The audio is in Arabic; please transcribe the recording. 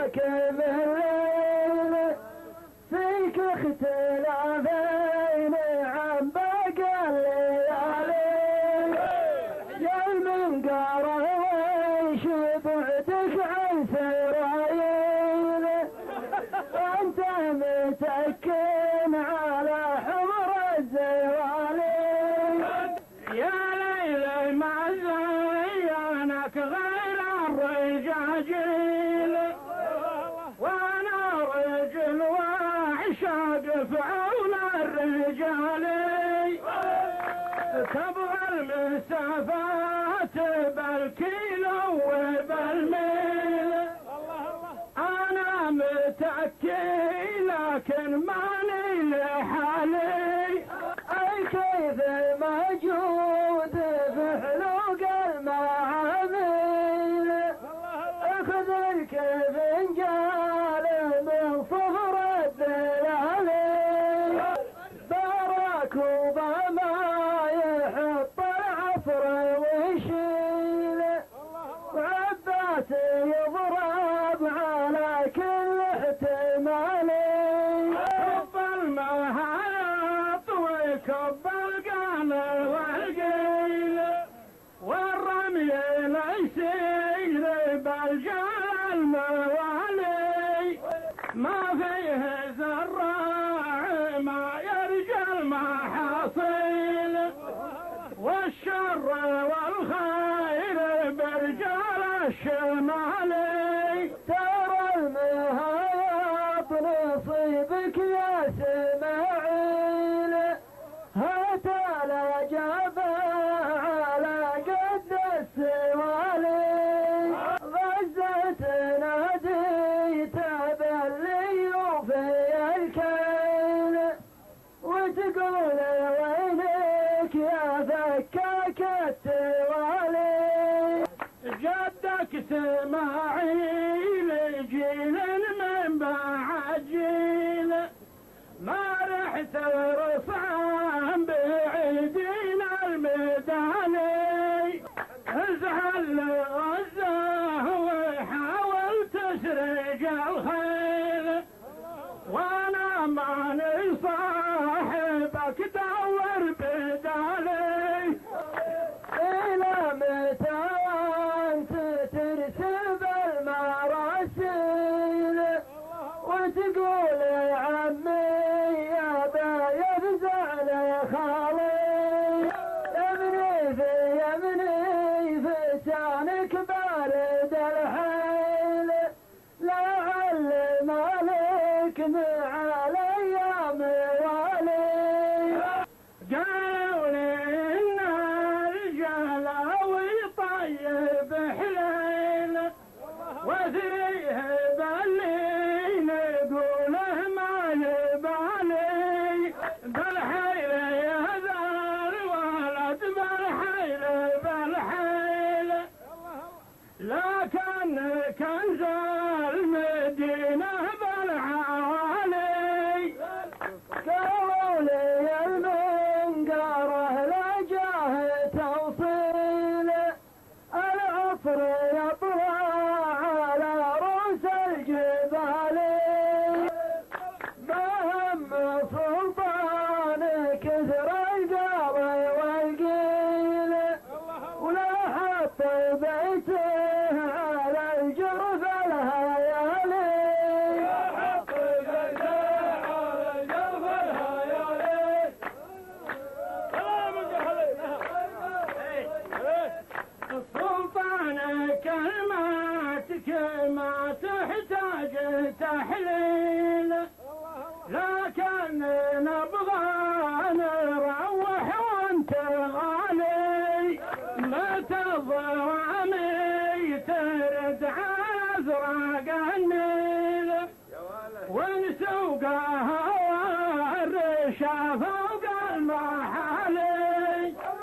لك بالليل فيك اختلافين عن باقي الليالي يا المنقار ويش بعدك عن سرايل انت متكن على حمر الزوالي يا ليلى ما زينك غير الرجاجيل وانا رجل وعشاق فعول الرجال تبغى المسافات بالكيلو وبالميل انا متأكي لكن ماني لحالي اي كيف موجود في حلوق المعامل اخذ الكفنجال من صفر الدلالي باراك اوباما يحط العصر ويشيل وعباس يضرب على كل احتمالي كب المهات وكب القال والقيل والرمي ليسير بالجال الموالي ما فيه زراع ما يرجى المحاصيل والشر والخير برجال الشمالي ترى المهايط نصيبك يا سماعيل هات الأجابة على قد السوالي غزة ناديت باللي وفي الكيل وتقول وينك يا ذكاك التوالي جدك سماعيل جيل من بعد جيل ما رحت رصعان بعيدين الميداني ازعل غزاه وحاول تسرج الخيل وانا ماني صاحبك دور بدالي الى متى انت ترسل المراسيل وتقول يا عمي يا يفزع لي خالي يمني فتانك بارد الحيل لعل مالك مع الايام والي قالوا لي ان الرجال طيب حليل وثريه باللي نقوله ما يبالي بالحيل يا ذا الولد بالحيل بالحيل لكن كنز المدينة بالعوالي قالوا لي المنقاره لا جاه توصيل العصر يطلع على رؤوس الجبال بهم سلطان كثر القاضي والقيل ولا حط بيته على الجرف الهيالي حط بيته على الجرف الهيالي السلطان كلماتك ما تحتاج تحليل لكن نبغى نروح وانت غالي متى الضرامي ترد ازرق النيل ونسوقها